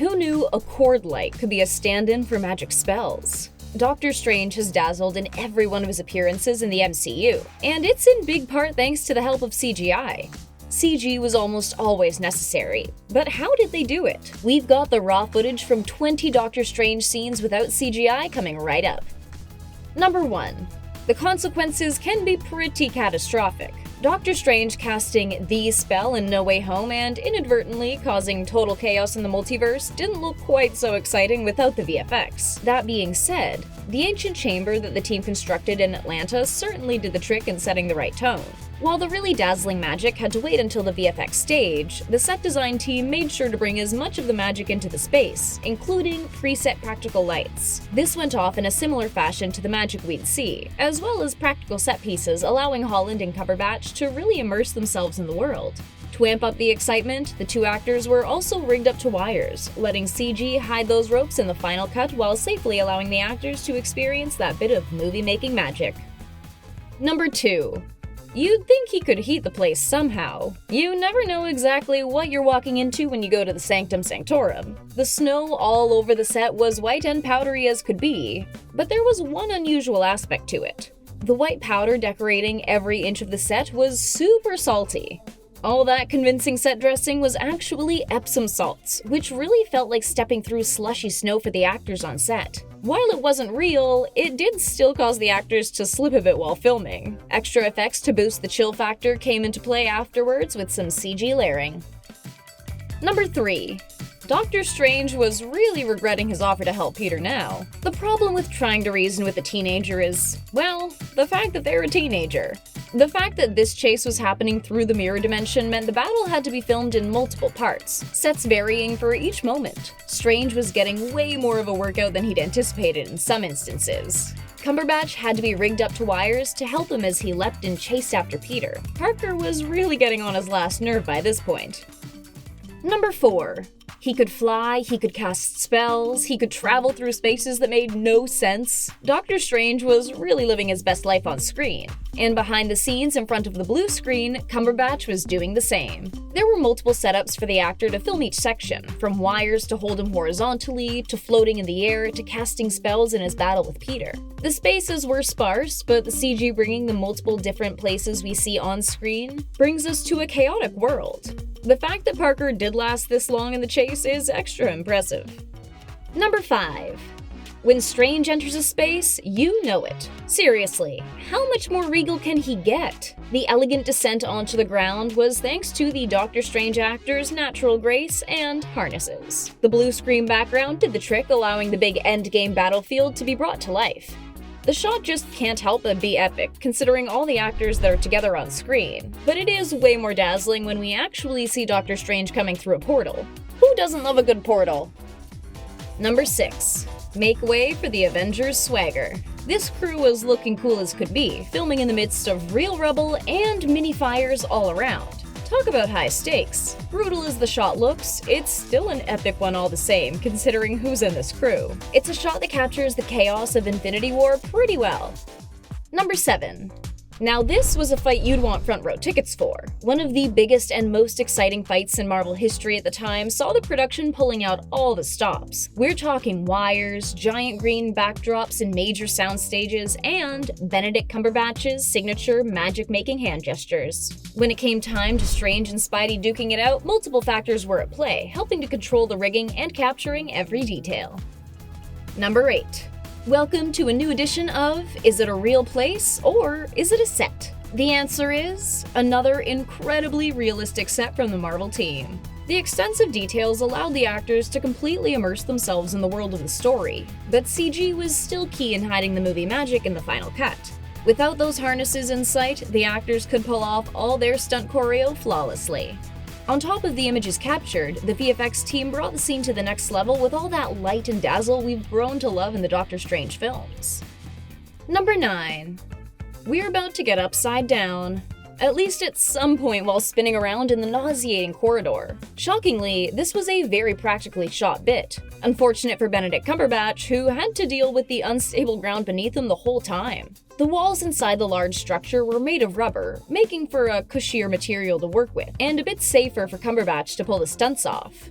Who knew a cord light could be a stand-in for magic spells? Doctor Strange has dazzled in every one of his appearances in the MCU, and it's in big part thanks to the help of CGI. CG was almost always necessary, but how did they do it? We've got the raw footage from 20 Doctor Strange scenes without CGI coming right up. Number 1. The consequences can be pretty catastrophic. Doctor Strange casting the spell in No Way Home and inadvertently causing total chaos in the multiverse didn't look quite so exciting without the VFX. That being said, the ancient chamber that the team constructed in Atlanta certainly did the trick in setting the right tone. While the really dazzling magic had to wait until the VFX stage, the set design team made sure to bring as much of the magic into the space, including preset practical lights. This went off in a similar fashion to the magic we'd see, as well as practical set pieces allowing Holland and Cumberbatch to really immerse themselves in the world. To amp up the excitement, the two actors were also rigged up to wires, letting CG hide those ropes in the final cut while safely allowing the actors to experience that bit of movie-making magic. Number 2. You'd think he could heat the place somehow. You never know exactly what you're walking into when you go to the Sanctum Sanctorum. The snow all over the set was white and powdery as could be, but there was one unusual aspect to it. The white powder decorating every inch of the set was super salty. All that convincing set dressing was actually Epsom salts, which really felt like stepping through slushy snow for the actors on set. While it wasn't real, it did still cause the actors to slip a bit while filming. Extra effects to boost the chill factor came into play afterwards with some CG layering. Number 3. Doctor Strange was really regretting his offer to help Peter now. The problem with trying to reason with a teenager is, well, the fact that they're a teenager. The fact that this chase was happening through the mirror dimension meant the battle had to be filmed in multiple parts, sets varying for each moment. Strange was getting way more of a workout than he'd anticipated in some instances. Cumberbatch had to be rigged up to wires to help him as he leapt and chased after Peter. Parker was really getting on his last nerve by this point. Number 4. He could fly, he could cast spells, he could travel through spaces that made no sense. Doctor Strange was really living his best life on screen. And behind the scenes in front of the blue screen, Cumberbatch was doing the same. There were multiple setups for the actor to film each section, from wires to hold him horizontally, to floating in the air, to casting spells in his battle with Peter. The spaces were sparse, but the CG bringing the multiple different places we see on screen brings us to a chaotic world. The fact that Parker did last this long in the chase is extra impressive. Number 5. When Strange enters a space, you know it. Seriously, how much more regal can he get? The elegant descent onto the ground was thanks to the Doctor Strange actor's natural grace and harnesses. The blue screen background did the trick, allowing the big endgame battlefield to be brought to life. The shot just can't help but be epic, considering all the actors that are together on screen, but it is way more dazzling when we actually see Doctor Strange coming through a portal. Who doesn't love a good portal? Number 6. Make way for the Avengers swagger. This crew was looking cool as could be, filming in the midst of real rubble and mini fires all around. Talk about high stakes. Brutal as the shot looks, it's still an epic one all the same, considering who's in this crew. It's a shot that captures the chaos of Infinity War pretty well. Number 7. Now this was a fight you'd want front row tickets for. One of the biggest and most exciting fights in Marvel history at the time saw the production pulling out all the stops. We're talking wires, giant green backdrops in major sound stages, and Benedict Cumberbatch's signature magic-making hand gestures. When it came time to Strange and Spidey duking it out, multiple factors were at play, helping to control the rigging and capturing every detail. Number 8. Welcome to a new edition of Is It a Real Place or Is It a Set? The answer is another incredibly realistic set from the Marvel team. The extensive details allowed the actors to completely immerse themselves in the world of the story, but CG was still key in hiding the movie magic in the final cut. Without those harnesses in sight, the actors could pull off all their stunt choreo flawlessly. On top of the images captured, the VFX team brought the scene to the next level with all that light and dazzle we've grown to love in the Doctor Strange films. Number 9. We're about to get upside down. At least at some point while spinning around in the nauseating corridor. Shockingly, this was a very practically shot bit. Unfortunate for Benedict Cumberbatch, who had to deal with the unstable ground beneath him the whole time. The walls inside the large structure were made of rubber, making for a cushier material to work with, and a bit safer for Cumberbatch to pull the stunts off.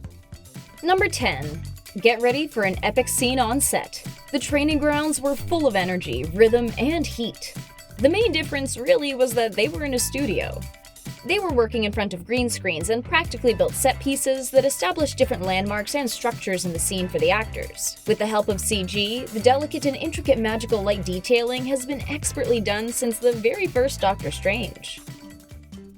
Number 10. Get ready for an epic scene on set. The training grounds were full of energy, rhythm, and heat. The main difference really was that they were in a studio. They were working in front of green screens and practically built set pieces that established different landmarks and structures in the scene for the actors. With the help of CG, the delicate and intricate magical light detailing has been expertly done since the very first Doctor Strange.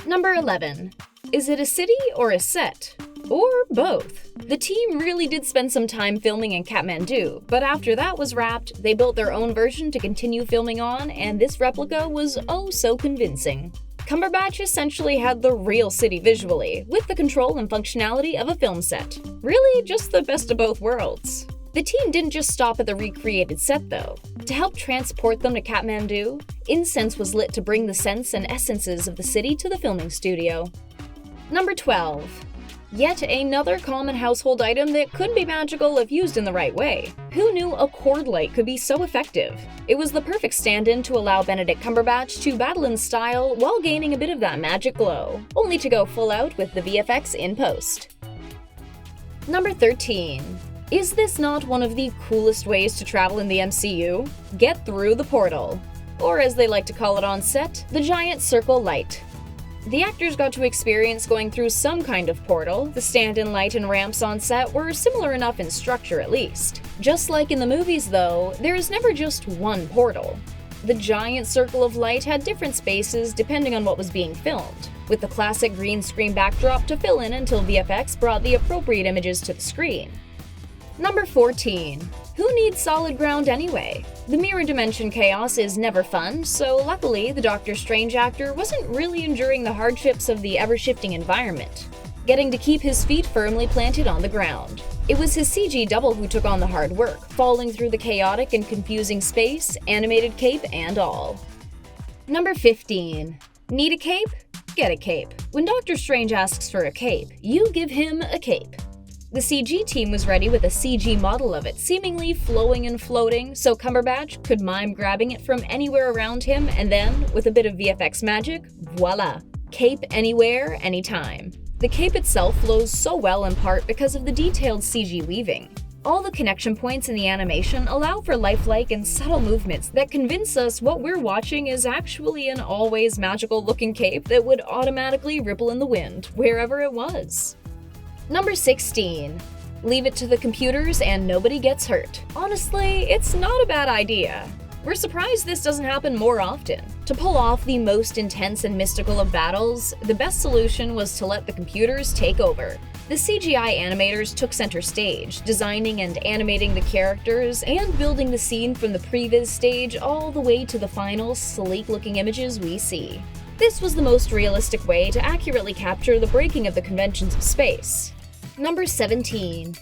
Number 11. Is it a city or a set? Or both? The team really did spend some time filming in Kathmandu, but after that was wrapped, they built their own version to continue filming on, and this replica was oh so convincing. Cumberbatch essentially had the real city visually, with the control and functionality of a film set. Really, just the best of both worlds. The team didn't just stop at the recreated set though. To help transport them to Kathmandu, incense was lit to bring the scents and essences of the city to the filming studio. Number 12. Yet another common household item that could be magical if used in the right way. Who knew a cord light could be so effective? It was the perfect stand-in to allow Benedict Cumberbatch to battle in style while gaining a bit of that magic glow, only to go full out with the VFX in post. Number 13. Is this not one of the coolest ways to travel in the MCU? Get through the portal. Or as they like to call it on set, the giant circle light. The actors got to experience going through some kind of portal. The stand-in light and ramps on set were similar enough in structure at least. Just like in the movies though, there is never just one portal. The giant circle of light had different spaces depending on what was being filmed, with the classic green screen backdrop to fill in until VFX brought the appropriate images to the screen. Number 14. Who needs solid ground anyway? The mirror dimension chaos is never fun, so luckily the Doctor Strange actor wasn't really enduring the hardships of the ever-shifting environment, getting to keep his feet firmly planted on the ground. It was his CG double who took on the hard work, falling through the chaotic and confusing space, animated cape and all. Number 15. Need a cape? Get a cape. When Doctor Strange asks for a cape, you give him a cape. The CG team was ready with a CG model of it, seemingly flowing and floating, so Cumberbatch could mime grabbing it from anywhere around him, and then, with a bit of VFX magic, voila! Cape anywhere, anytime. The cape itself flows so well in part because of the detailed CG weaving. All the connection points in the animation allow for lifelike and subtle movements that convince us what we're watching is actually an always magical-looking cape that would automatically ripple in the wind, wherever it was. Number 16. Leave it to the computers and nobody gets hurt. Honestly, it's not a bad idea. We're surprised this doesn't happen more often. To pull off the most intense and mystical of battles, the best solution was to let the computers take over. The CGI animators took center stage, designing and animating the characters and building the scene from the previs stage all the way to the final, sleek-looking images we see. This was the most realistic way to accurately capture the breaking of the conventions of space. Number 17.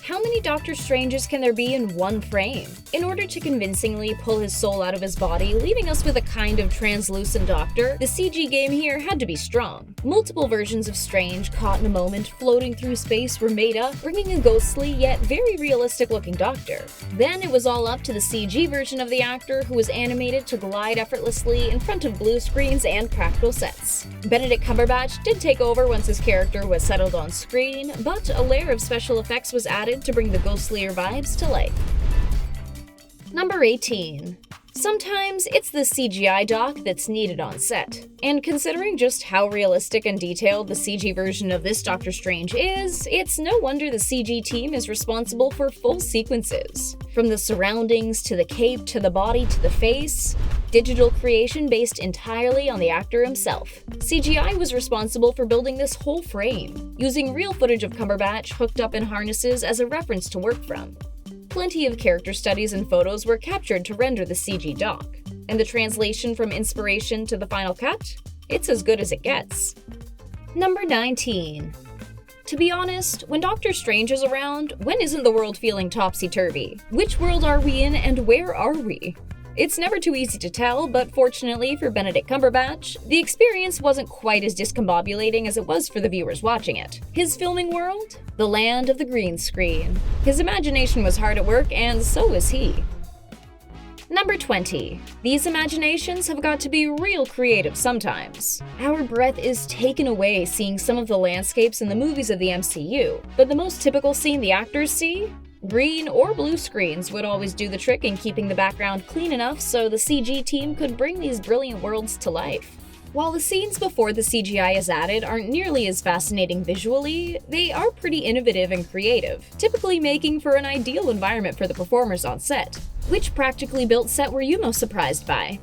How many Doctor Stranges can there be in one frame? In order to convincingly pull his soul out of his body, leaving us with a kind of translucent Doctor, the CG game here had to be strong. Multiple versions of Strange, caught in a moment, floating through space were made up, bringing a ghostly yet very realistic-looking Doctor. Then it was all up to the CG version of the actor, who was animated to glide effortlessly in front of blue screens and practical sets. Benedict Cumberbatch did take over once his character was settled on screen, but a layer of special effects was added to bring the ghostlier vibes to life. Number 18. Sometimes it's the CGI doc that's needed on set. And considering just how realistic and detailed the CG version of this Doctor Strange is, it's no wonder the CG team is responsible for full sequences. From the surroundings, to the cape, to the body, to the face, digital creation based entirely on the actor himself. CGI was responsible for building this whole frame, using real footage of Cumberbatch hooked up in harnesses as a reference to work from. Plenty of character studies and photos were captured to render the CG doc, and the translation from inspiration to the final cut? It's as good as it gets. Number 19. To be honest, when Doctor Strange is around, when isn't the world feeling topsy-turvy? Which world are we in and where are we? It's never too easy to tell, but fortunately for Benedict Cumberbatch, the experience wasn't quite as discombobulating as it was for the viewers watching it. His filming world? The land of the green screen. His imagination was hard at work, and so was he. Number 20. These imaginations have got to be real creative sometimes. Our breath is taken away seeing some of the landscapes in the movies of the MCU, but the most typical scene the actors see? Green or blue screens would always do the trick in keeping the background clean enough so the CG team could bring these brilliant worlds to life. While the scenes before the CGI is added aren't nearly as fascinating visually, they are pretty innovative and creative, typically making for an ideal environment for the performers on set. Which practically built set were you most surprised by?